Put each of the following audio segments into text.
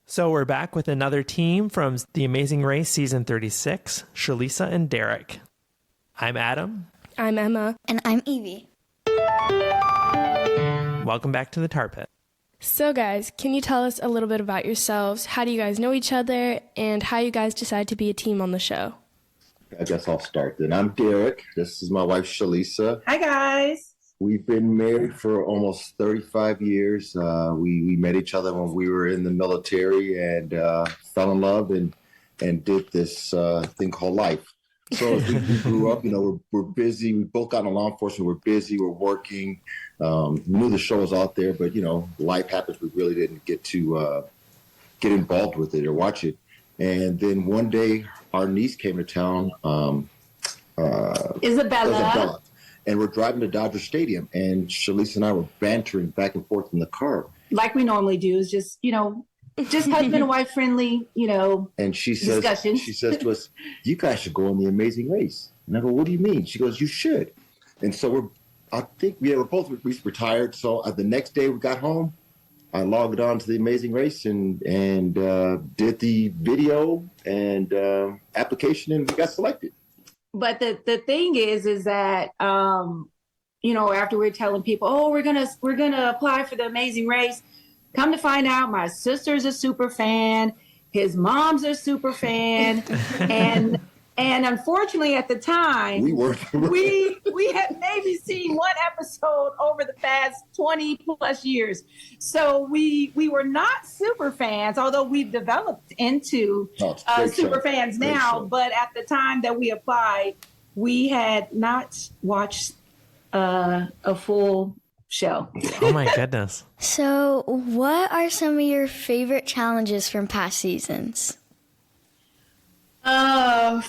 So we're back with another team from The Amazing Race Season 36, Shelisa and Derek. I'm Adam. I'm Emma. And I'm Evie. Welcome back to the Tar Pit. So guys, can you tell us a little bit about yourselves? How do you guys know each other, and how you guys decide to be a team on the show? I guess I'll start then. I'm Derek. This is my wife, Shelisa. Hi, guys. We've been married for almost 35 years. We met each other when we were in the military and fell in love and did this thing called life. So as we grew up, we're busy. We both got in law enforcement. We're busy. We're working. Knew the show was out there, but, life happens. We really didn't get to get involved with it or watch it. And then one day, our niece came to town, Isabella. And we're driving to Dodger Stadium, and Shelisa and I were bantering back and forth in the car. Like we normally do, is just husband and wife friendly, And she discussions. She says to us, "You guys should go on The Amazing Race." And I go, "What do you mean?" She goes, "You should." And so we're both retired. So the next day we got home, I logged on to The Amazing Race and did the video and application, and we got selected. But the thing is that after we're telling people, oh, we're gonna apply for The Amazing Race, come to find out, my sister's a super fan, his mom's a super fan, and unfortunately at the time we had maybe seen one episode over the past 20 plus years, so we were not super fans, although we've developed into super fans now. But at the time that we applied, we had not watched a full show. Oh my goodness. So what are some of your favorite challenges from past seasons?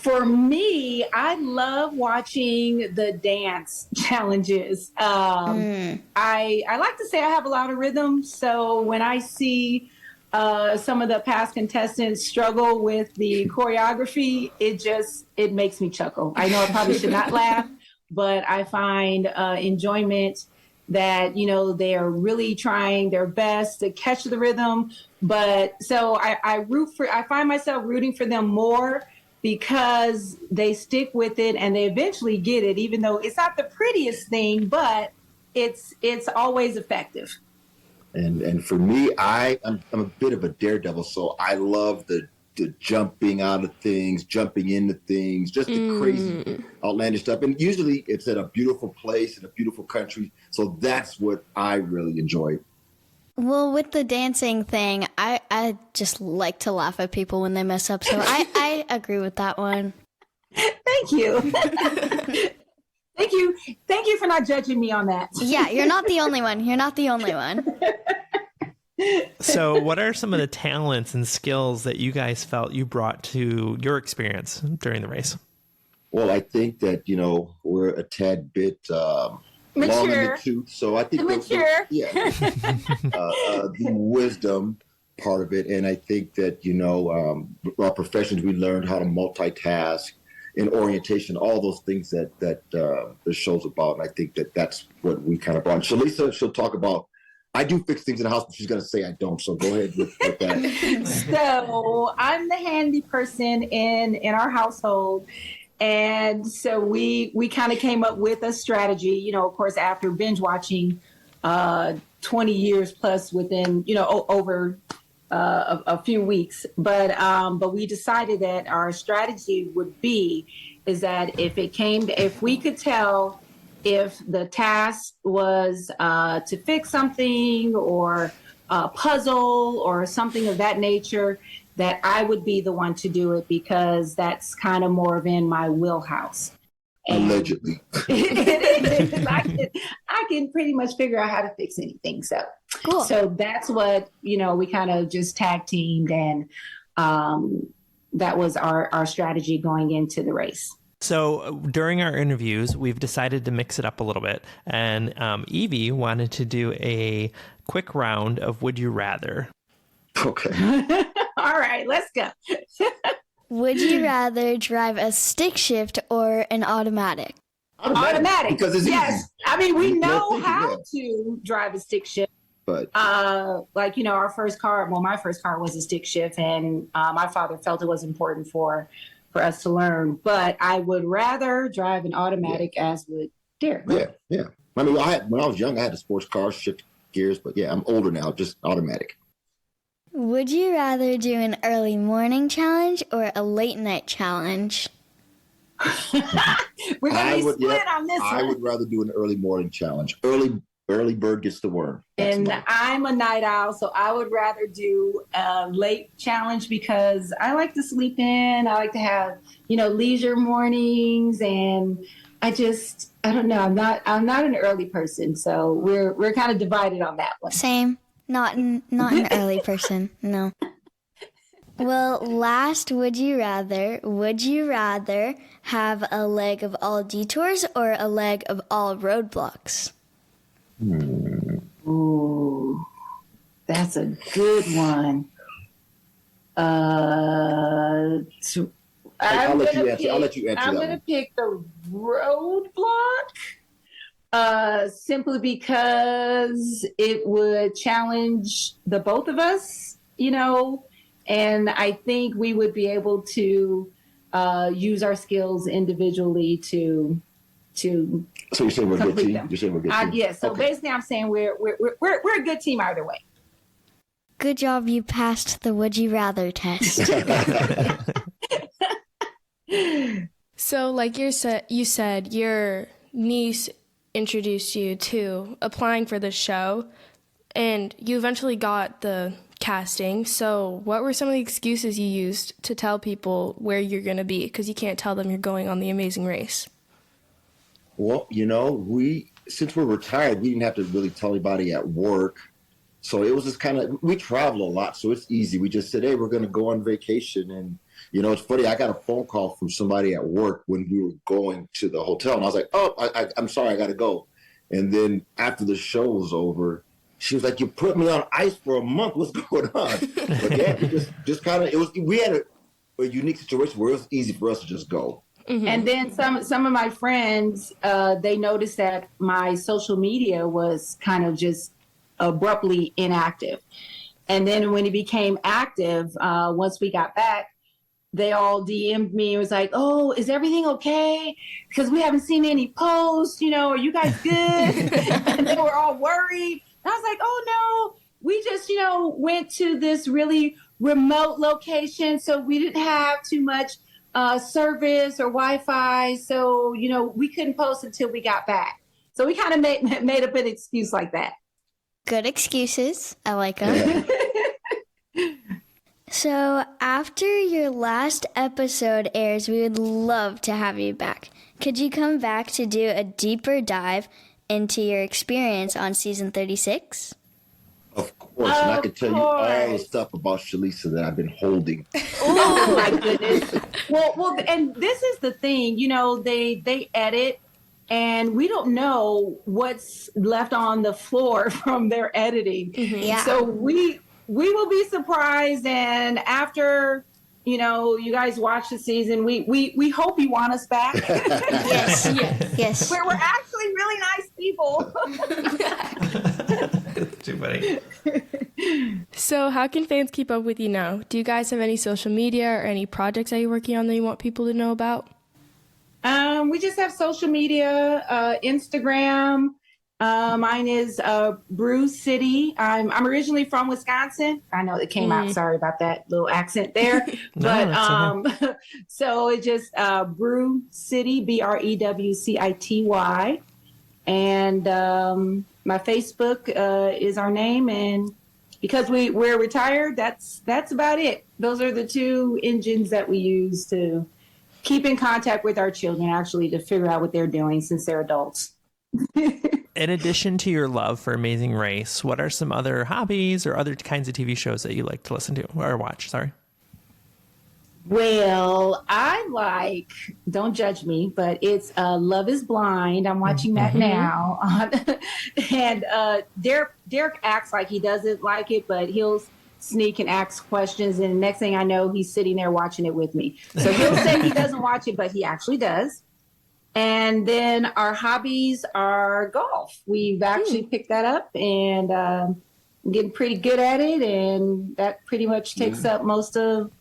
For me, I love watching the dance challenges. I like to say I have a lot of rhythm. So when I see some of the past contestants struggle with the choreography, it makes me chuckle. I know I probably should not laugh, but I find enjoyment that, they are really trying their best to catch the rhythm. But so I find myself rooting for them more because they stick with it and they eventually get it, even though it's not the prettiest thing, but it's always effective. And for me, I'm a bit of a daredevil, so I love the jumping out of things, jumping into things, just the crazy, outlandish stuff. And usually it's at a beautiful place in a beautiful country. So that's what I really enjoy. Well, with the dancing thing, I just like to laugh at people when they mess up. So I agree with that one. Thank you. Thank you for not judging me on that. Yeah, you're not the only one. You're not the only one. So what are some of the talents and skills that you guys felt you brought to your experience during the race? Well, I think that, we're a tad bit long in the tooth. So I think the wisdom part of it. And I think that, our professions, we learned how to multitask in orientation, all those things that the show's about. And I think that that's what we kind of brought. Shelisa, she'll talk about, I do fix things in the house, but she's going to say I don't. So go ahead with that. So I'm the handy person in our household. And so we kind of came up with a strategy, of course, after binge watching 20 years plus within, over a few weeks. But we decided that our strategy would be is that if we could tell if the task was to fix something or a puzzle or something of that nature, that I would be the one to do it because that's kind of more of in my wheelhouse. Allegedly. I can pretty much figure out how to fix anything. So, cool. So that's what, we kind of just tag teamed, and that was our strategy going into the race. So during our interviews, we've decided to mix it up a little bit. And Evie wanted to do a quick round of Would You Rather. Okay. All right, let's go. Would you rather drive a stick shift or an automatic? Automatic. Because it's yes. easy. I mean, we know how to drive a stick shift. But like, our first car, well, my first car was a stick shift, and my father felt it was important for us to learn. But I would rather drive an automatic, as would Derek. Yeah. I mean, when I was young, I had a sports car, shift gears, but yeah, I'm older now, just automatic. Would you rather do an early morning challenge or a late night challenge? We're going to be split on this one. I would rather do an early morning challenge. Early bird gets the worm. And I'm a night owl, so I would rather do a late challenge because I like to sleep in. I like to have, leisure mornings, and I don't know. I'm not an early person, so we're kind of divided on that one. Same. Not an early person. No. Well, last, would you rather have a leg of all detours or a leg of all roadblocks? Ooh, that's a good one. I'll let you answer. I'm going to pick the roadblock simply because it would challenge the both of us, and I think we would be able to use our skills individually to. So you're saying we're a good team? You're saying we're a good team? Yes. So basically, I'm saying we're a good team either way. Good job, you passed the Would You Rather test. So, like you said, your niece introduced you to applying for the show, and you eventually got the casting. So, what were some of the excuses you used to tell people where you're going to be? Because you can't tell them you're going on The Amazing Race. Well, since we're retired, we didn't have to really tell anybody at work. So it was just we travel a lot, so it's easy. We just said, hey, we're going to go on vacation. And, it's funny, I got a phone call from somebody at work when we were going to the hotel. And I was like, oh, I'm sorry, I got to go. And then after the show was over, she was like, you put me on ice for a month. What's going on? But yeah, we had a unique situation where it was easy for us to just go. Mm-hmm. And then some of my friends, they noticed that my social media was kind of just abruptly inactive. And then when it became active, once we got back, they all DM'd me. It was like, oh, is everything okay? Because we haven't seen any posts, are you guys good? And they were all worried. And I was like, oh no, we just, went to this really remote location. So we didn't have too much service or Wi-Fi. So, we couldn't post until we got back. So we kind of made up an excuse like that. Good excuses. I like them. So after your last episode airs, we would love to have you back. Could you come back to do a deeper dive into your experience on season 36? Of course, and I can tell you all the stuff about Shelisa that I've been holding. Oh my goodness! Well, and this is the thing, they edit, and we don't know what's left on the floor from their editing. Mm-hmm. Yeah. So we will be surprised, and after you guys watch the season, we hope you want us back. Yes. We're actually really nice people. Too funny. So how can fans keep up with you now? Do you guys have any social media or any projects that you're working on that you want people to know about? We just have social media, Instagram. Mine is Brew City. I'm originally from Wisconsin. I know it came out. Sorry about that little accent there. But so it's just Brew City, BREWCITY. And my Facebook is our name. And because we're retired, that's about it. Those are the two engines that we use to keep in contact with our children, actually, to figure out what they're doing since they're adults. In addition to your love for Amazing Race, what are some other hobbies or other kinds of TV shows that you like to listen to or watch? Sorry. Well, I like, don't judge me, but it's Love is Blind. I'm watching that now. And Derek acts like he doesn't like it, but he'll sneak and ask questions. And the next thing I know, he's sitting there watching it with me. So he'll say he doesn't watch it, but he actually does. And then our hobbies are golf. We've actually picked that up, and getting pretty good at it, and that pretty much takes up most of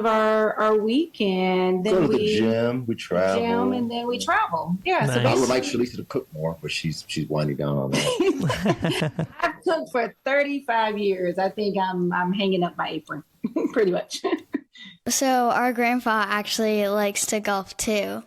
our week. And then Go to we the gym, we travel, and then we travel. Yeah, Nice. so I would like Shelisa to cook more, but she's winding down on that. I've cooked for 35 years. I think I'm hanging up my apron, pretty much. So our grandpa actually likes to golf too.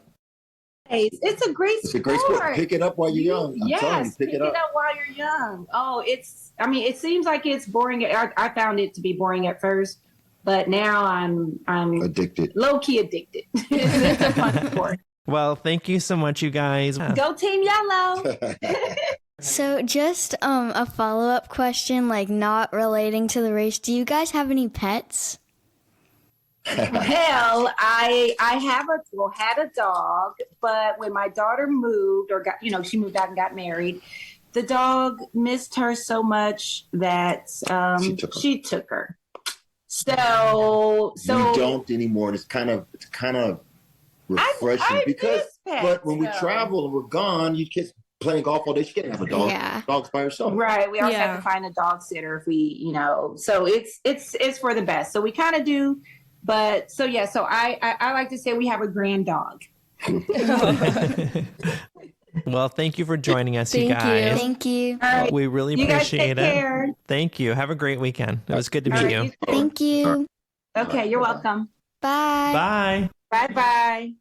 It's a great It's a great sport. Pick it up while you're young. I'm telling you, pick it up while you're young. Oh, it seems like it's boring. I found it to be boring at first, but now I'm addicted. Low-key addicted. It's a fun sport. Well, thank you so much, you guys. Go Team Yellow. So just a follow-up question, like not relating to the race. Do you guys have any pets? Well, I had a dog, but when my daughter moved or she moved out and got married, the dog missed her so much that she took her. So we don't anymore. It's kind of refreshing but when we travel and we're gone, you kids playing golf all day. She can't have a dog. Yeah. Dog's by herself. Right. We always have to find a dog sitter if we, so it's for the best. So we kind of do. But so I like to say we have a grand dog. Well, thank you for joining us, you Thank guys. you. Thank you. All right. We really You guys appreciate take it. care. Thank you. Have a great weekend. It was good to meet you. Thank you. Okay, you're welcome. Bye. Bye. Bye-bye.